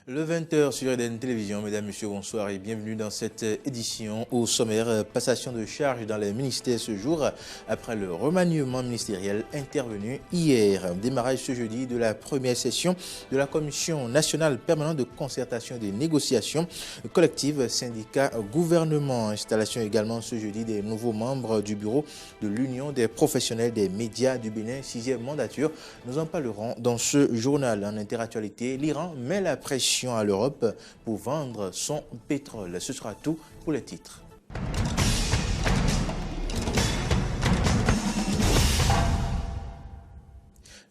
Le 20h sur Eden Télévision, mesdames, messieurs, bonsoir et bienvenue dans cette édition. Au sommaire, passation de charge dans les ministères ce jour après le remaniement ministériel intervenu hier. Démarrage ce jeudi de la première session de la Commission nationale permanente de concertation et des négociations collectives syndicats gouvernement. Installation également ce jeudi des nouveaux membres du bureau de l'Union des professionnels des médias du Bénin, 6e mandature. Nous en parlerons dans ce journal. En interactualité, l'Iran met la pression à l'Europe pour vendre son pétrole. Ce sera tout pour les titres.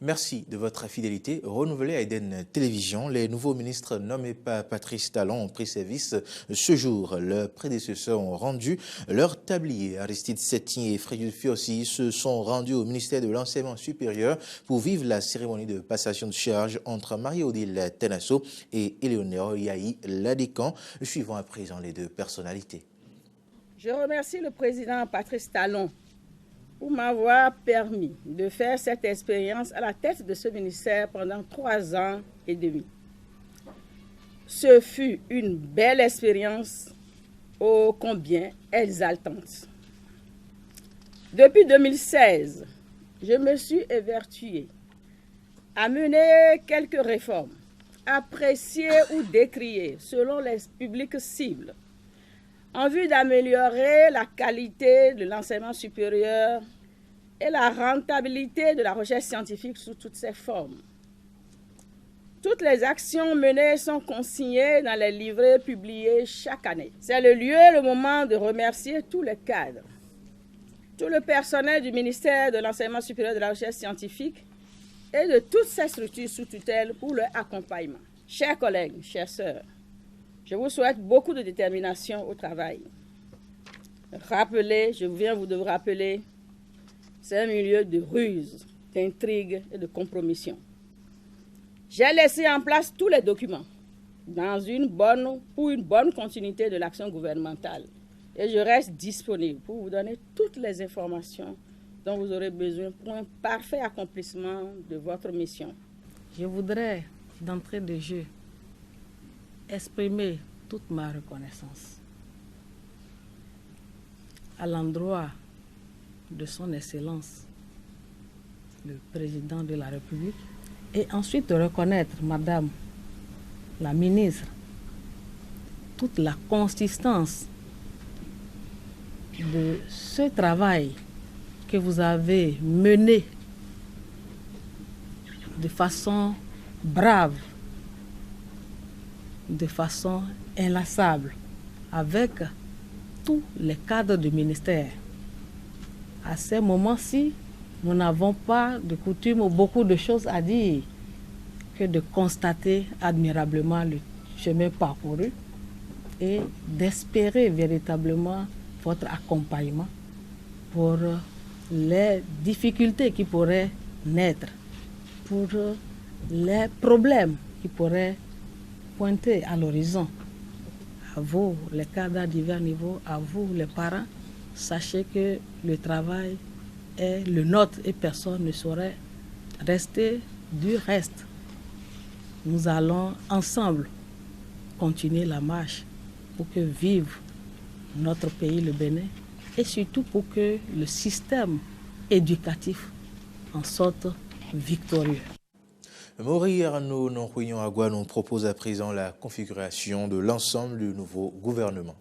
Merci de votre fidélité renouvelée à Eden Télévision. Les nouveaux ministres nommés par Patrice Talon ont pris service ce jour. Leurs prédécesseurs ont rendu leur tablier. Aristide Setigny et Frédéric Fiossi se sont rendus au ministère de l'Enseignement supérieur pour vivre la cérémonie de passation de charge entre Marie-Odile Tenasso et Éléonore Yahi Ladécan. Suivons à présent les deux personnalités. Je remercie le président Patrice Talon pour m'avoir permis de faire cette expérience à la tête de ce ministère pendant 3 ans et demi. Ce fut une belle expérience, ô combien exaltante. Depuis 2016, je me suis évertuée à mener quelques réformes, appréciées ou décriées selon les publics cibles, en vue d'améliorer la qualité de l'enseignement supérieur et la rentabilité de la recherche scientifique sous toutes ses formes. Toutes les actions menées sont consignées dans les livrets publiés chaque année. C'est le lieu et le moment de remercier tous les cadres, tout le personnel du ministère de l'Enseignement supérieur et de la recherche scientifique et de toutes ces structures sous tutelle pour leur accompagnement. Chers collègues, chères sœurs, je vous souhaite beaucoup de détermination au travail. Rappelez, je viens vous de vous rappeler, c'est un milieu de ruse, d'intrigue et de compromission. J'ai laissé en place tous les documents pour une bonne continuité de l'action gouvernementale. Et je reste disponible pour vous donner toutes les informations dont vous aurez besoin pour un parfait accomplissement de votre mission. Je voudrais, d'entrée de jeu, exprimer toute ma reconnaissance à l'endroit de son Excellence, le Président de la République, et ensuite reconnaître, Madame la Ministre, toute la consistance de ce travail que vous avez mené de façon brave, de façon inlassable, avec tous les cadres du ministère. À ces moments-ci, nous n'avons pas de coutume ou beaucoup de choses à dire que de constater admirablement le chemin parcouru et d'espérer véritablement votre accompagnement pour les difficultés qui pourraient naître, pour les problèmes qui pourraient pointer à l'horizon. À vous, les cadres à divers niveaux, à vous, les parents, sachez que le travail est le nôtre et personne ne saurait rester du reste. Nous allons ensemble continuer la marche pour que vive notre pays, le Bénin, et surtout pour que le système éducatif en sorte victorieux. Mori Arnaud Nonrouillon Agua nous propose à présent la configuration de l'ensemble du nouveau gouvernement.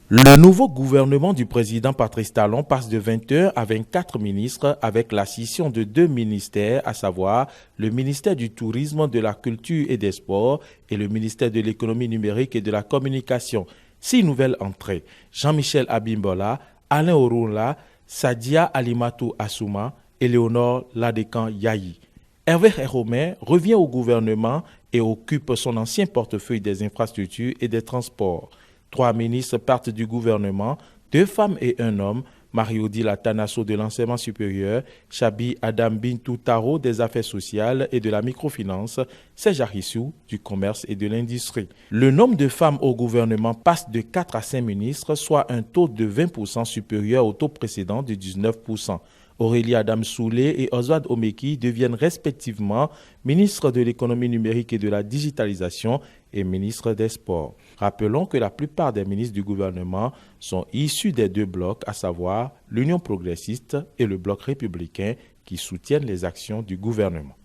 Le nouveau gouvernement du président Patrice Talon passe de 20 à 24 ministres avec la scission de 2 ministères, à savoir le ministère du Tourisme, de la Culture et des Sports et le ministère de l'Économie numérique et de la Communication. 6 nouvelles entrées: Jean-Michel Abimbola, Alain Orunla, Sadia Alimatou Assouma, Éléonore Ladécan Yahi. Hervé Héromer revient au gouvernement et occupe son ancien portefeuille des infrastructures et des transports. 3 ministres partent du gouvernement, 2 femmes et 1 homme, Marie-Odile Tenasso de l'enseignement supérieur, Chabi Adam Bintou Taro des affaires sociales et de la microfinance, Seja Rissou du commerce et de l'industrie. Le nombre de femmes au gouvernement passe de 4 à 5 ministres, soit un taux de 20% supérieur au taux précédent de 19%. Aurélie Adam-Soulé et Oswald Omeki deviennent respectivement ministre de l'économie numérique et de la digitalisation et ministre des Sports. Rappelons que la plupart des ministres du gouvernement sont issus des deux blocs, à savoir l'Union progressiste et le bloc républicain qui soutiennent les actions du gouvernement.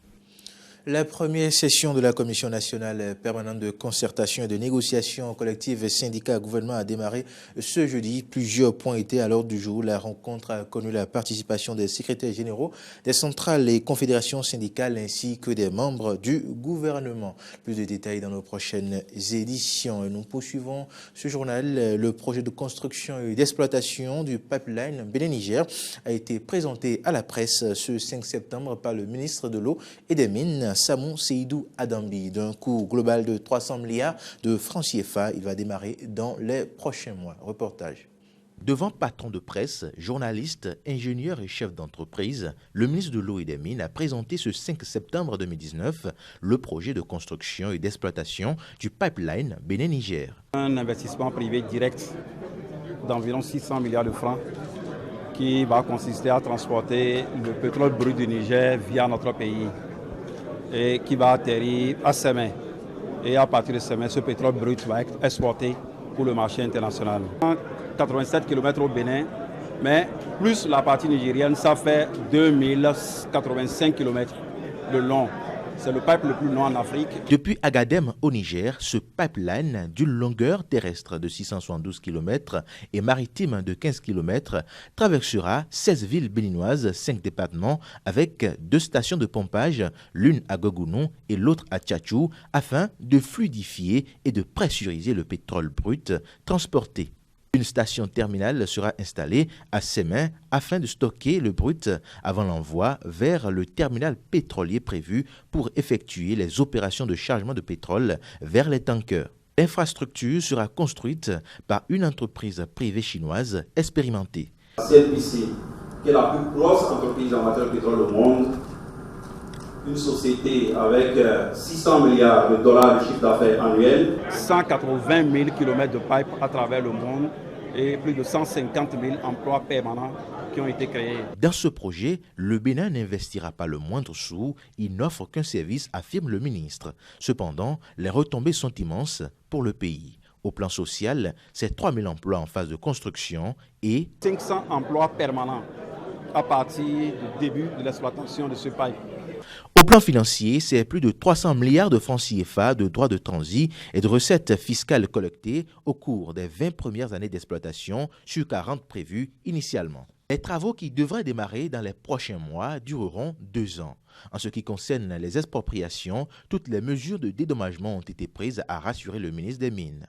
La première session de la Commission nationale permanente de concertation et de négociation collective syndicat-gouvernement a démarré ce jeudi. Plusieurs points étaient à l'ordre du jour. La rencontre a connu la participation des secrétaires généraux des centrales et confédérations syndicales ainsi que des membres du gouvernement. Plus de détails dans nos prochaines éditions. Et nous poursuivons ce journal. Le projet de construction et d'exploitation du pipeline Bénin-Niger a été présenté à la presse ce 5 septembre par le ministre de l'Eau et des Mines, Samou Seydou Adambi. D'un coût global de 300 milliards de francs CFA, il va démarrer dans les prochains mois. Reportage. Devant patrons de presse, journalistes, ingénieurs et chefs d'entreprise, le ministre de l'Eau et des Mines a présenté ce 5 septembre 2019 le projet de construction et d'exploitation du pipeline Bénin-Niger. Un investissement privé direct d'environ 600 milliards de francs qui va consister à transporter le pétrole brut du Niger via notre pays et qui va atterrir à Sémé. Et à partir de Sémé, ce pétrole brut va être exporté pour le marché international. 87 km au Bénin, mais plus la partie nigérienne, ça fait 2085 km de long. C'est le pipe le plus long en Afrique. Depuis Agadem au Niger, ce pipeline d'une longueur terrestre de 672 km et maritime de 15 km traversera 16 villes béninoises, 5 départements avec 2 stations de pompage, l'une à Gogounou et l'autre à Tchatchou, afin de fluidifier et de pressuriser le pétrole brut transporté. Une station terminale sera installée à Sémé afin de stocker le brut avant l'envoi vers le terminal pétrolier prévu pour effectuer les opérations de chargement de pétrole vers les tankers. L'infrastructure sera construite par une entreprise privée chinoise expérimentée. CNPC, qui est la plus grosse entreprise en matière de pétrole au monde, une société avec 600 milliards de dollars de chiffre d'affaires annuel. 180 000 km de pipe à travers le monde et plus de 150 000 emplois permanents qui ont été créés. Dans ce projet, le Bénin n'investira pas le moindre sou, il n'offre qu'un service, affirme le ministre. Cependant, les retombées sont immenses pour le pays. Au plan social, c'est 3 000 emplois en phase de construction et 500 emplois permanents à partir du début de l'exploitation de ce pipe. Au plan financier, c'est plus de 300 milliards de francs CFA de droits de transit et de recettes fiscales collectées au cours des 20 premières années d'exploitation sur 40 prévues initialement. Les travaux qui devraient démarrer dans les prochains mois dureront 2 ans. En ce qui concerne les expropriations, toutes les mesures de dédommagement ont été prises, a rassuré le ministre des Mines.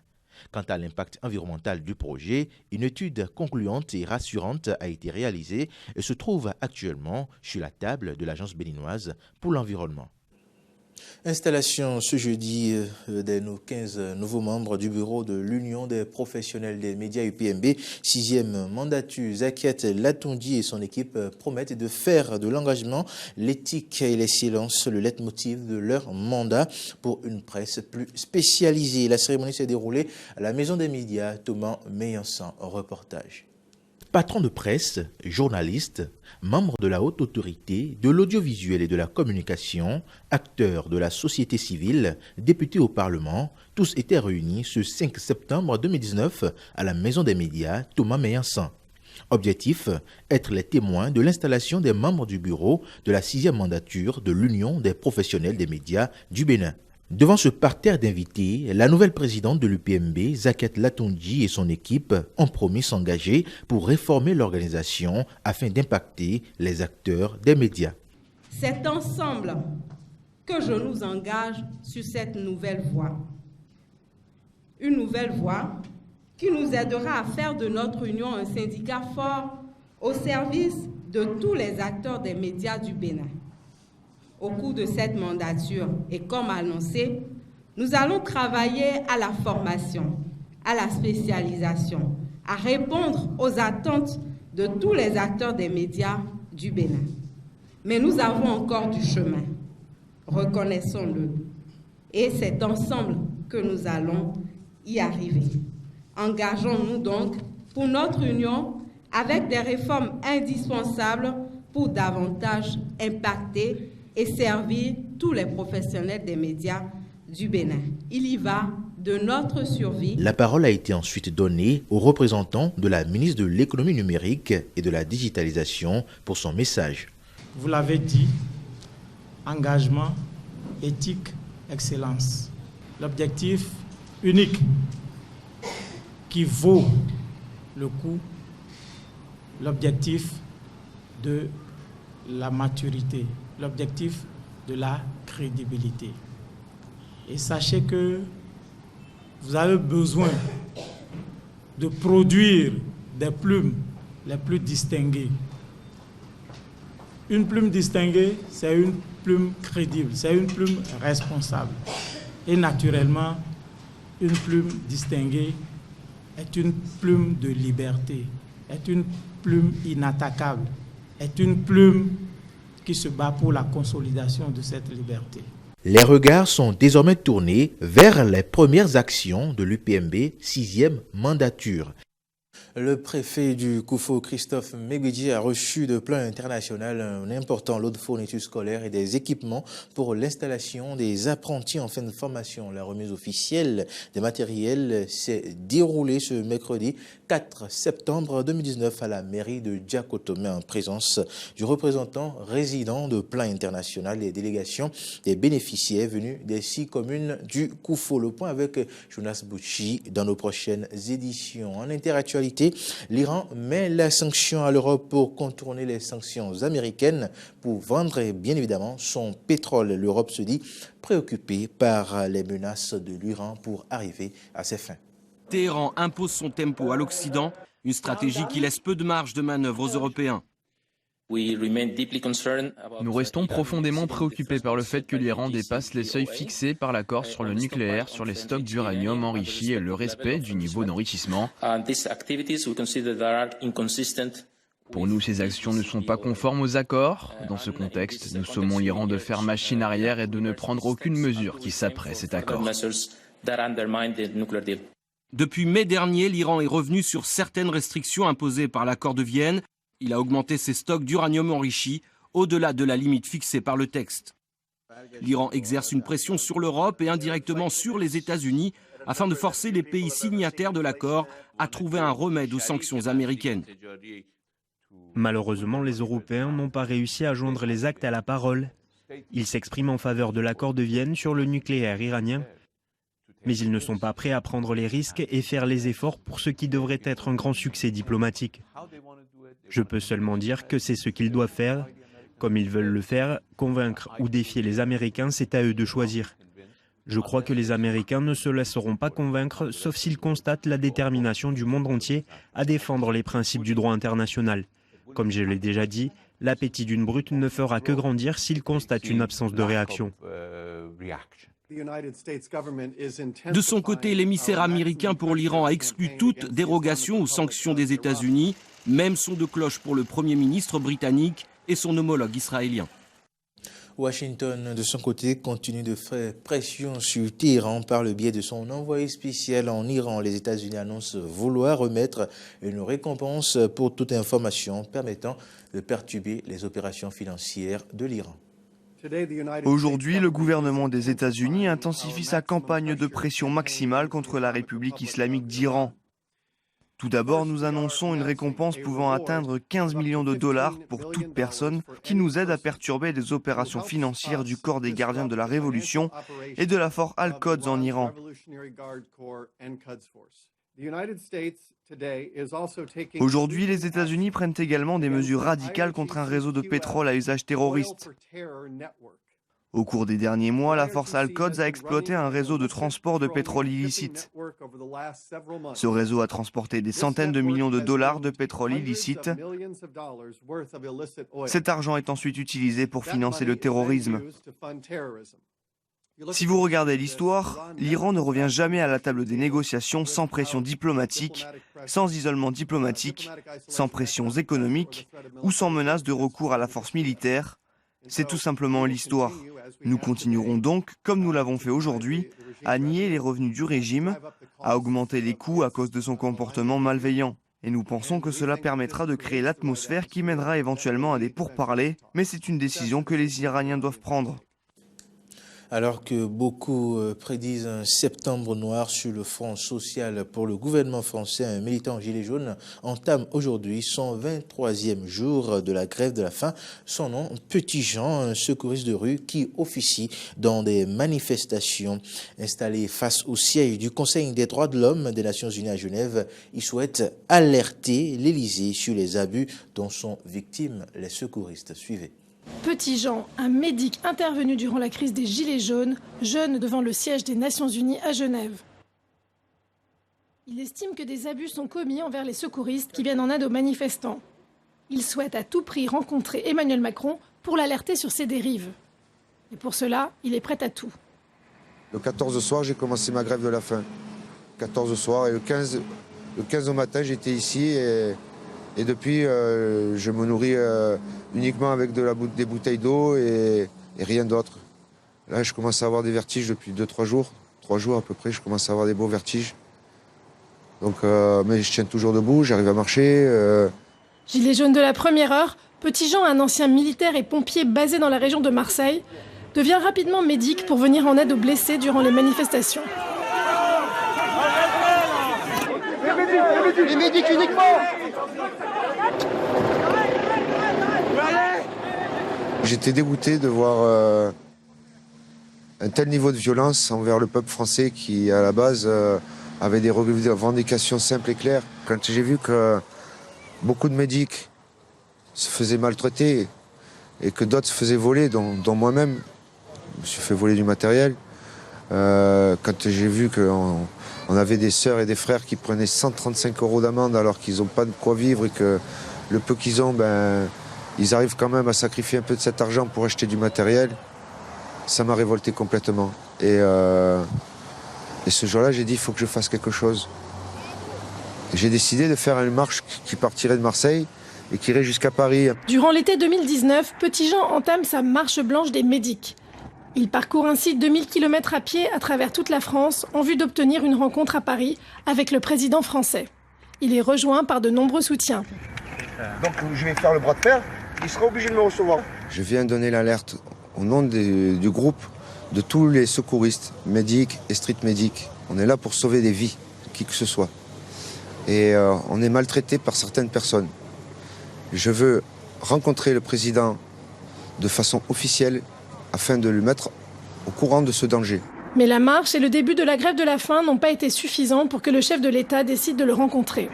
Quant à l'impact environnemental du projet, une étude concluante et rassurante a été réalisée et se trouve actuellement sur la table de l'Agence béninoise pour l'environnement. Installation ce jeudi de nos 15 nouveaux membres du bureau de l'Union des professionnels des médias UPMB. 6e mandature, Zakiat Latondi et son équipe promettent de faire de l'engagement, l'éthique et l'excellence le leitmotiv de leur mandat pour une presse plus spécialisée. La cérémonie s'est déroulée à la Maison des médias. Thomas Meillansan, reportage. Patrons de presse, journalistes, membres de la haute autorité, de l'audiovisuel et de la communication, acteurs de la société civile, députés au Parlement, tous étaient réunis ce 5 septembre 2019 à la Maison des médias Thomas Meillansan. Objectif, être les témoins de l'installation des membres du bureau de la 6e mandature de l'Union des professionnels des médias du Bénin. Devant ce parterre d'invités, la nouvelle présidente de l'UPMB, Zakiat Latondi et son équipe ont promis s'engager pour réformer l'organisation afin d'impacter les acteurs des médias. C'est ensemble que je nous engage sur cette nouvelle voie. Une nouvelle voie qui nous aidera à faire de notre union un syndicat fort au service de tous les acteurs des médias du Bénin. Au cours de cette mandature et comme annoncé, nous allons travailler à la formation, à la spécialisation, à répondre aux attentes de tous les acteurs des médias du Bénin. Mais nous avons encore du chemin, reconnaissons-le. Et c'est ensemble que nous allons y arriver. Engageons-nous donc pour notre union avec des réformes indispensables pour davantage impacter et servir tous les professionnels des médias du Bénin. Il y va de notre survie. La parole a été ensuite donnée aux représentants de la ministre de l'économie numérique et de la digitalisation pour son message. Vous l'avez dit, engagement, éthique, excellence. L'objectif unique qui vaut le coup, l'objectif de la maturité, l'objectif de la crédibilité. Et sachez que vous avez besoin de produire des plumes les plus distinguées. Une plume distinguée, c'est une plume crédible, c'est une plume responsable. Et naturellement, une plume distinguée est une plume de liberté, est une plume inattaquable, est une plume qui se bat pour la consolidation de cette liberté. Les regards sont désormais tournés vers les premières actions de l'UPMB 6e mandature. Le préfet du Koufo, Christophe Megbidji, a reçu de plan international un important lot de fournitures scolaires et des équipements pour l'installation des apprentis en fin de formation. La remise officielle des matériels s'est déroulée ce mercredi 4 septembre 2019 à la mairie de Diakotomé en présence du représentant résident de plan international et délégations des bénéficiaires venus des 6 communes du Koufo. Le point avec Jonas Bouchi dans nos prochaines éditions. En interactualité, l'Iran met la sanction à l'Europe pour contourner les sanctions américaines pour vendre bien évidemment son pétrole. L'Europe se dit préoccupée par les menaces de l'Iran pour arriver à ses fins. Téhéran impose son tempo à l'Occident, une stratégie qui laisse peu de marge de manœuvre aux Européens. Nous restons profondément préoccupés par le fait que l'Iran dépasse les seuils fixés par l'accord sur le nucléaire, sur les stocks d'uranium enrichi et le respect du niveau d'enrichissement. Pour nous, ces actions ne sont pas conformes aux accords. Dans ce contexte, nous sommons l'Iran de faire machine arrière et de ne prendre aucune mesure qui s'apprête cet accord. Depuis mai dernier, l'Iran est revenu sur certaines restrictions imposées par l'accord de Vienne. Il a augmenté ses stocks d'uranium enrichi au-delà de la limite fixée par le texte. L'Iran exerce une pression sur l'Europe et indirectement sur les États-Unis afin de forcer les pays signataires de l'accord à trouver un remède aux sanctions américaines. Malheureusement, les Européens n'ont pas réussi à joindre les actes à la parole. Ils s'expriment en faveur de l'accord de Vienne sur le nucléaire iranien, mais ils ne sont pas prêts à prendre les risques et faire les efforts pour ce qui devrait être un grand succès diplomatique. Je peux seulement dire que c'est ce qu'ils doivent faire. Comme ils veulent le faire, convaincre ou défier les Américains, c'est à eux de choisir. Je crois que les Américains ne se laisseront pas convaincre, sauf s'ils constatent la détermination du monde entier à défendre les principes du droit international. Comme je l'ai déjà dit, l'appétit d'une brute ne fera que grandir s'il constate une absence de réaction. De son côté, l'émissaire américain pour l'Iran a exclu toute dérogation aux sanctions des États-Unis, même son de cloche pour le Premier ministre britannique et son homologue israélien. Washington, de son côté, continue de faire pression sur Téhéran par le biais de son envoyé spécial en Iran. Les États-Unis annoncent vouloir remettre une récompense pour toute information permettant de perturber les opérations financières de l'Iran. Aujourd'hui, le gouvernement des États-Unis intensifie sa campagne de pression maximale contre la République islamique d'Iran. Tout d'abord, nous annonçons une récompense pouvant atteindre 15 millions de dollars pour toute personne qui nous aide à perturber les opérations financières du corps des gardiens de la Révolution et de la force Al-Quds en Iran. Aujourd'hui, les États-Unis prennent également des mesures radicales contre un réseau de pétrole à usage terroriste. Au cours des derniers mois, la force Al-Quds a exploité un réseau de transport de pétrole illicite. Ce réseau a transporté des centaines de millions de dollars de pétrole illicite. Cet argent est ensuite utilisé pour financer le terrorisme. Si vous regardez l'histoire, l'Iran ne revient jamais à la table des négociations sans pression diplomatique, sans isolement diplomatique, sans pressions économiques ou sans menace de recours à la force militaire. C'est tout simplement l'histoire. Nous continuerons donc, comme nous l'avons fait aujourd'hui, à nier les revenus du régime, à augmenter les coûts à cause de son comportement malveillant. Et nous pensons que cela permettra de créer l'atmosphère qui mènera éventuellement à des pourparlers, mais c'est une décision que les Iraniens doivent prendre. Alors que beaucoup prédisent un septembre noir sur le front social pour le gouvernement français, un militant gilet jaune entame aujourd'hui son 23e jour de la grève de la faim. Son nom, Petit Jean, un secouriste de rue qui officie dans des manifestations. Installé face au siège du Conseil des droits de l'homme des Nations Unies à Genève, il souhaite alerter l'Élysée sur les abus dont sont victimes les secouristes. Suivez. Petit Jean, un médic intervenu durant la crise des Gilets jaunes, jeune devant le siège des Nations Unies à Genève. Il estime que des abus sont commis envers les secouristes qui viennent en aide aux manifestants. Il souhaite à tout prix rencontrer Emmanuel Macron pour l'alerter sur ces dérives. Et pour cela, il est prêt à tout. Le 14 soir, j'ai commencé ma grève de la faim. 14 soir et le 15 au matin, j'étais ici et depuis, je me nourris uniquement avec des bouteilles d'eau et rien d'autre. Là, je commence à avoir des vertiges depuis 2-3 jours. 3 jours à peu près, je commence à avoir des beaux vertiges. Donc, mais je tiens toujours debout, j'arrive à marcher. Gilet jaune de la première heure, Petit Jean, un ancien militaire et pompier basé dans la région de Marseille, devient rapidement médic pour venir en aide aux blessés durant les manifestations. Les médics uniquement! J'étais dégoûté de voir un tel niveau de violence envers le peuple français qui, à la base, avait des revendications simples et claires. Quand j'ai vu que beaucoup de médics se faisaient maltraiter et que d'autres se faisaient voler, dont moi-même, je me suis fait voler du matériel, quand j'ai vu qu'on avait des sœurs et des frères qui prenaient 135 € d'amende alors qu'ils n'ont pas de quoi vivre et que le peu qu'ils ont, ils arrivent quand même à sacrifier un peu de cet argent pour acheter du matériel, ça m'a révolté complètement. Et ce jour-là, j'ai dit, il faut que je fasse quelque chose. J'ai décidé de faire une marche qui partirait de Marseille et qui irait jusqu'à Paris. Durant l'été 2019, Petit Jean entame sa marche blanche des médics. Il parcourt ainsi 2000 km à pied à travers toute la France en vue d'obtenir une rencontre à Paris avec le président français. Il est rejoint par de nombreux soutiens. Donc je vais faire le bras de fer, il sera obligé de me recevoir. Je viens donner l'alerte au nom du groupe de tous les secouristes, médics et street médics. On est là pour sauver des vies, qui que ce soit. Et on est maltraité par certaines personnes. Je veux rencontrer le président de façon officielle afin de le mettre au courant de ce danger. Mais la marche et le début de la grève de la faim n'ont pas été suffisants pour que le chef de l'État décide de le rencontrer.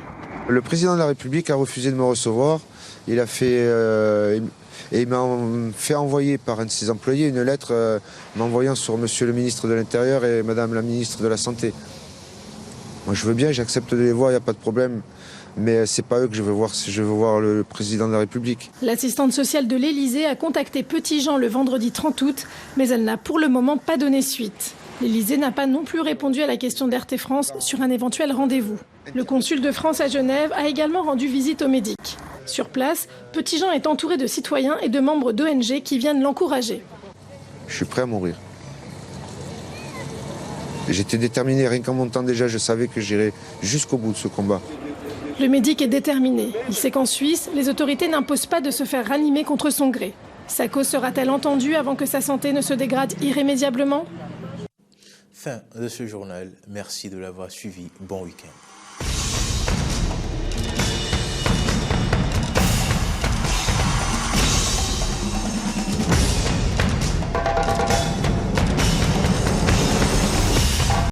Le président de la République a refusé de me recevoir. Il a fait, et il m'a fait envoyer par un de ses employés une lettre m'envoyant sur monsieur le ministre de l'Intérieur et madame la ministre de la Santé. Moi je veux bien, j'accepte de les voir, il n'y a pas de problème. Mais c'est pas eux que je veux voir, je veux voir le président de la République. L'assistante sociale de l'Élysée a contacté Petit Jean le vendredi 30 août, mais elle n'a pour le moment pas donné suite. L'Élysée n'a pas non plus répondu à la question d'RT France sur un éventuel rendez-vous. Le consul de France à Genève a également rendu visite aux médics. Sur place, Petit Jean est entouré de citoyens et de membres d'ONG qui viennent l'encourager. Je suis prêt à mourir. J'étais déterminé, rien qu'en montant déjà, je savais que j'irais jusqu'au bout de ce combat. Le médic est déterminé. Il sait qu'en Suisse, les autorités n'imposent pas de se faire ranimer contre son gré. Sa cause sera-t-elle entendue avant que sa santé ne se dégrade irrémédiablement ? Fin de ce journal. Merci de l'avoir suivi. Bon week-end.